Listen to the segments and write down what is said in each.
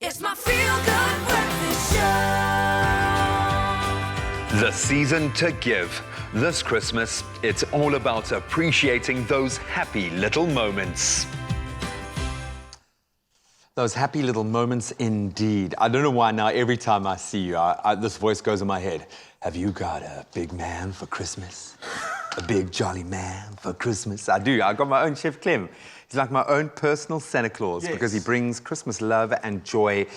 It's my feel-good breakfast show. The season to give. This Christmas, it's all about appreciating those happy little moments. Those happy little moments indeed. I don't know why now every time I see you, this voice goes in my head. Have you got a big man for Christmas? A big jolly man for Christmas? I do. I got my own Chef Clem. He's like my own personal Santa Claus because he brings Christmas love and joy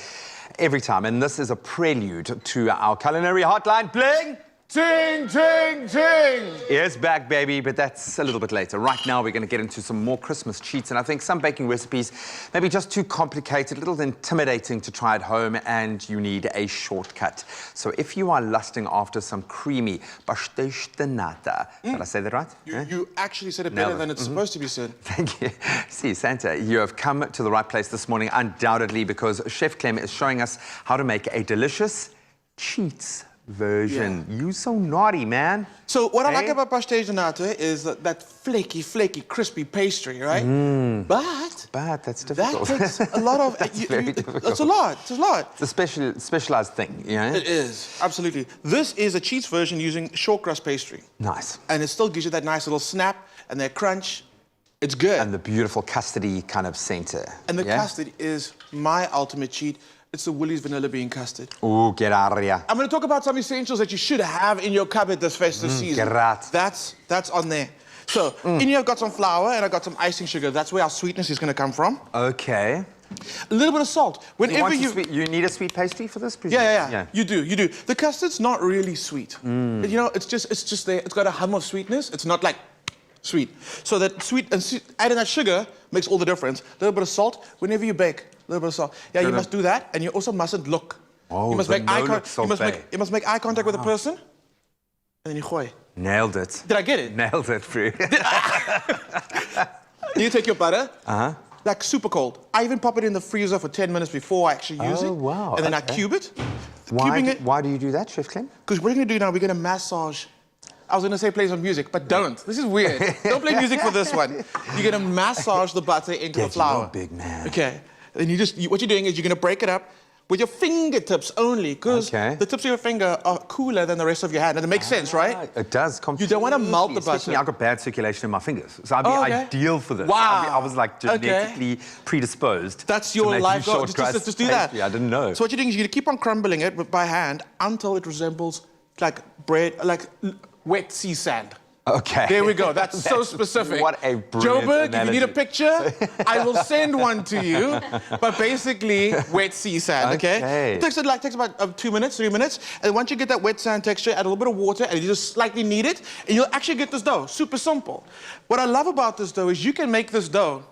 every time. And this is a prelude to our culinary hotline. Bling! Ting, ting, ting! Yes, back, baby, but that's a little bit later. Right now, we're going to get into some more Christmas treats, and I think some baking recipes maybe just too complicated, a little intimidating to try at home, and you need a shortcut. So if you are lusting after some creamy Pasteis de Nata, did I say that right? You actually said it better than it's supposed to be said. Thank you. See, Santa, you have come to the right place this morning, undoubtedly, because Chef Clem is showing us how to make a delicious cheats version. You so naughty, man. So what I like about Pasteis de Nata is that flaky, crispy pastry, right? But that's difficult. That takes a lot of... Very difficult. It's a lot. It's a specialized thing, you know? It is, absolutely. This is a cheats version using short crust pastry. Nice. And it still gives you that nice little snap and that crunch. It's good. And the beautiful custardy kind of center. And the custard is my ultimate cheat. It's the Woolies vanilla bean custard. Ooh, get out of here. I'm going to talk about some essentials that you should have in your cupboard this festive season. Great. That's on there. So, in here I've got some flour and I've got some icing sugar. That's where our sweetness is going to come from. Okay. A little bit of salt. Whenever you need a sweet pastry for this? Yeah. You do. The custard's not really sweet. But, you know, it's just there. It's got a hum of sweetness. It's not like sweet. So that adding that sugar makes all the difference. A little bit of salt whenever you bake. A little bit of salt. Yeah, you must do that, and you also mustn't look. Oh, you must make eye contact. You must make eye contact with the person, and then you gooi. Nailed it. Did I get it? Nailed it, Free. You take your butter, like super cold. I even pop it in the freezer for 10 minutes before I actually use it. Oh, wow. And then I cube it. Why do you do that, Chef Clem? Because what we're going to do now, we're going to massage. I was going to say play some music, but don't. This is weird. Don't play music for this one. You're going to massage the butter into the flour. Big man. Okay. And what you're doing is you're going to break it up with your fingertips only, because the tips of your finger are cooler than the rest of your hand. And it makes sense, right? It does. You don't want to melt the butter. Especially I've got bad circulation in my fingers, so I'd be ideal for this. Wow. I was like genetically predisposed. That's your life goal. Just do that. I didn't know. So what you're doing is you're going to keep on crumbling it by hand until it resembles like bread, like wet sea sand. Okay. There we go. That's so specific. What a brilliant Joburg, analogy. if you need a picture, I will send one to you. But basically, wet sea sand, okay? It takes about 2 minutes, 3 minutes. And once you get that wet sand texture, add a little bit of water, and you just slightly knead it, and you'll actually get this dough. Super simple. What I love about this dough is you can make this dough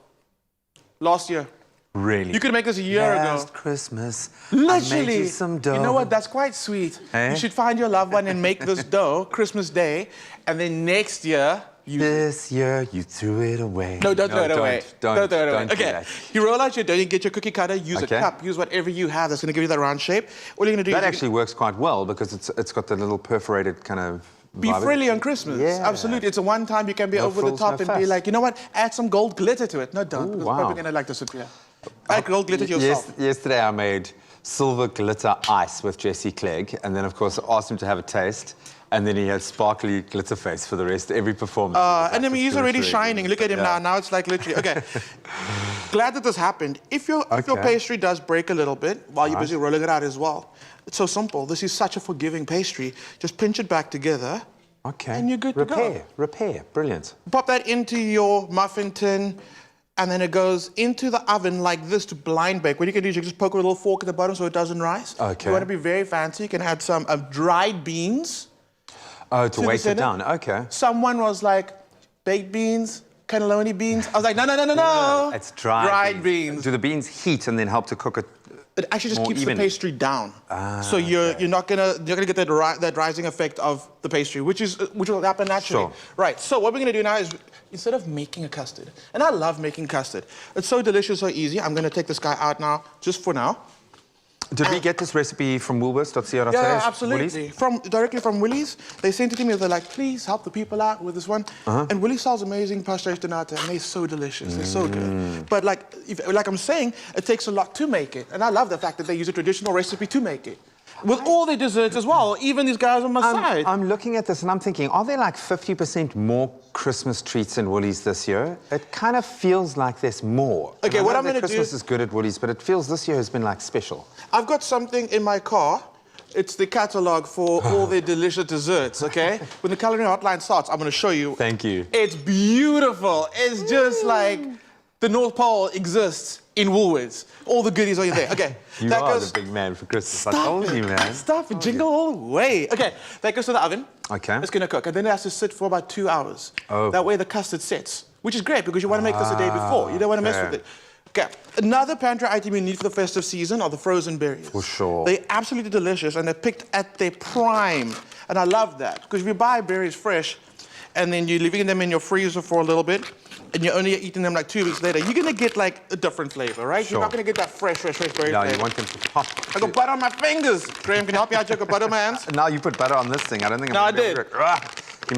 last year. Really? You could make this a year ago. Last Christmas, literally. I made you some dough. You know what? That's quite sweet. Eh? You should find your loved one and make this dough Christmas Day, and then next year This year you threw it away. No, don't throw it away. Don't throw it away. Okay. You roll out your dough. You get your cookie cutter. Use a cup. Use whatever you have. That's going to give you that round shape. All you're going to do. That actually works quite well because it's got the little perforated kind of. Be frilly on Christmas. Yeah. Absolutely. It's a one time you can be over the top and be like, you know what? Add some gold glitter to it. No, don't. Because people are going to like this. Add gold glitter to yourself. Yesterday I made silver glitter ice with Jesse Clegg, and then of course asked him to have a taste. And then he had sparkly glitter face for the rest, every performance. And then he's already shining. Look at him now. Now it's like literally, okay. Glad that this happened. If your pastry does break a little bit while you're busy rolling it out as well, it's so simple. This is such a forgiving pastry. Just pinch it back together. Okay. And you're good to go. Repair. Brilliant. Pop that into your muffin tin, and then it goes into the oven like this to blind bake. What you can do is you just poke a little fork at the bottom so it doesn't rise. Okay. If you want to be very fancy, you can add some dried beans. Oh, to weight it down, okay. Someone was like, baked beans, cannelloni beans. I was like, no. It's dried beans. Do the beans heat and then help to cook it? It actually just keeps the pastry down. So you're not gonna get that rising effect of the pastry, which will happen naturally. Sure. Right. So what we're gonna do now is instead of making a custard, and I love making custard. It's so delicious, so easy. I'm gonna take this guy out now, just for now. Did we get this recipe from Woolworths.co.za? Yeah, absolutely. Directly from Willie's. They sent it to me. They're like, please help the people out with this one. And Willie's sells amazing Pasteis de Nata, and they're so delicious. They're so good. But like I'm saying, it takes a lot to make it. And I love the fact that they use a traditional recipe to make it. With all their desserts as well, even these guys on my side. I'm looking at this and I'm thinking, are there like 50% more Christmas treats in Woolies this year? It kind of feels like there's more. Okay, what I'm going to do... Christmas is good at Woolies, but it feels this year has been like special. I've got something in my car. It's the catalogue for all their delicious desserts, okay? When the culinary hotline starts, I'm going to show you. Thank you. It's beautiful. It's just like the North Pole exists in Woolworths. All the goodies are there. Okay. You are the big man for Christmas. I told you, man. Stop it. Jingle all the way. Okay. That goes to the oven. Okay. It's going to cook. And then it has to sit for about 2 hours. Oh. That way the custard sets, which is great because you want to make this the day before. You don't want to mess with it. Okay. Another pantry item you need for the festive season are the frozen berries. For sure. They're absolutely delicious and they're picked at their prime. And I love that because if you buy berries fresh and then you're leaving them in your freezer for a little bit and you're only eating them like 2 weeks later, you're going to get like a different flavor, right? Sure. You're not going to get that fresh berry flavor. No, you want them to pop. I got butter on my fingers. Graham, can you help me out? I got butter on my hands. Now you put butter on this thing. I don't think No, I'm I did.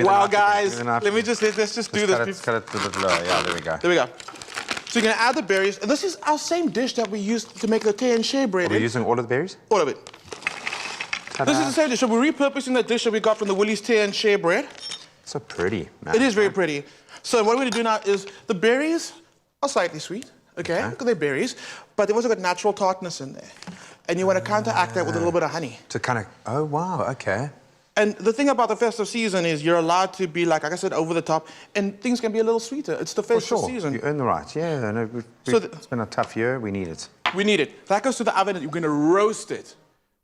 Wow, guys. Let's just do this. Cut it to the floor. Yeah, there we go. There we go. So you're going to add the berries. And this is our same dish that we used to make the tea and shea bread. Are we using all of the berries? All of it. Ta-da. This is the same dish. So we're repurposing that dish that we got from the Woolies tea and shea bread. So pretty, man. It is very pretty. So what we're going to do now is the berries are slightly sweet, okay? Because they're berries, but they've also got natural tartness in there. And you want to counteract that with a little bit of honey. To kind of, oh, wow, okay. And the thing about the festive season is you're allowed to be, like I said, over the top, and things can be a little sweeter. It's the festive season. You earn the right. Yeah, no, it's been a tough year. We need it. We need it. That goes to the oven, and you're going to roast it.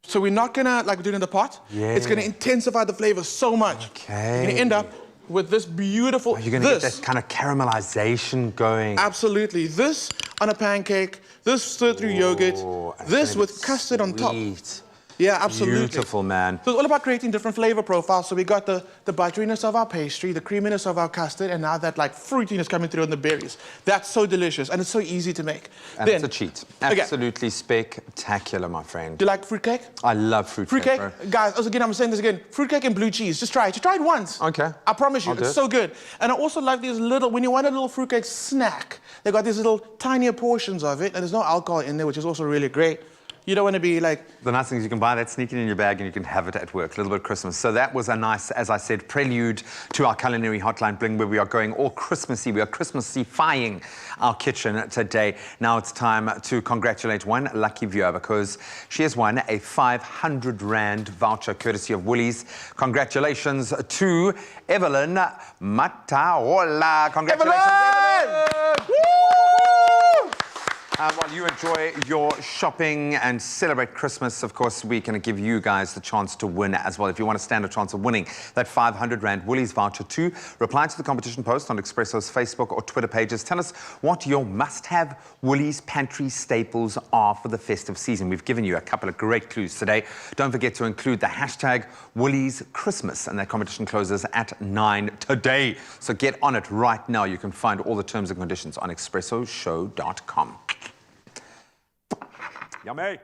So we're not going to, like we do it in the pot. Yeah. It's going to intensify the flavor so much. Okay. You're going to end up with this beautiful... Oh, you're going to get that kind of caramelization going. Absolutely. This on a pancake, this stirred through yogurt, this with custard on top. Yeah, absolutely. Beautiful, man. So it's all about creating different flavor profiles. So we got the butteriness of our pastry, the creaminess of our custard, and now that like fruitiness coming through in the berries. That's so delicious, and it's so easy to make. And it's a cheat. Absolutely spectacular, my friend. Do you like fruitcake? I love fruitcake. Fruitcake, guys, I'm saying this again. Fruitcake and blue cheese. Just try it. Just try it once. Okay. I promise you, it's so good. And I also like these little, when you want a little fruitcake snack, they got these little tinier portions of it, and there's no alcohol in there, which is also really great. You don't want to be like... The nice thing is you can buy that, sneak it in your bag, and you can have it at work. A little bit of Christmas. So that was a nice, as I said, prelude to our culinary hotline bling, where we are going all Christmassy. We are Christmassifying our kitchen today. Now it's time to congratulate one lucky viewer because she has won a 500 Rand voucher courtesy of Woolies. Congratulations to Evelyn Mataola. Congratulations, Evelyn! Woo! While you enjoy your shopping and celebrate Christmas, of course, we're going to give you guys the chance to win as well. If you want to stand a chance of winning that 500 Rand Woolies voucher too, reply to the competition post on Expresso's Facebook or Twitter pages. Tell us what your must-have Woolies pantry staples are for the festive season. We've given you a couple of great clues today. Don't forget to include the hashtag Woolies Christmas, and that competition closes at 9 today. So get on it right now. You can find all the terms and conditions on expressoshow.com. Yummy.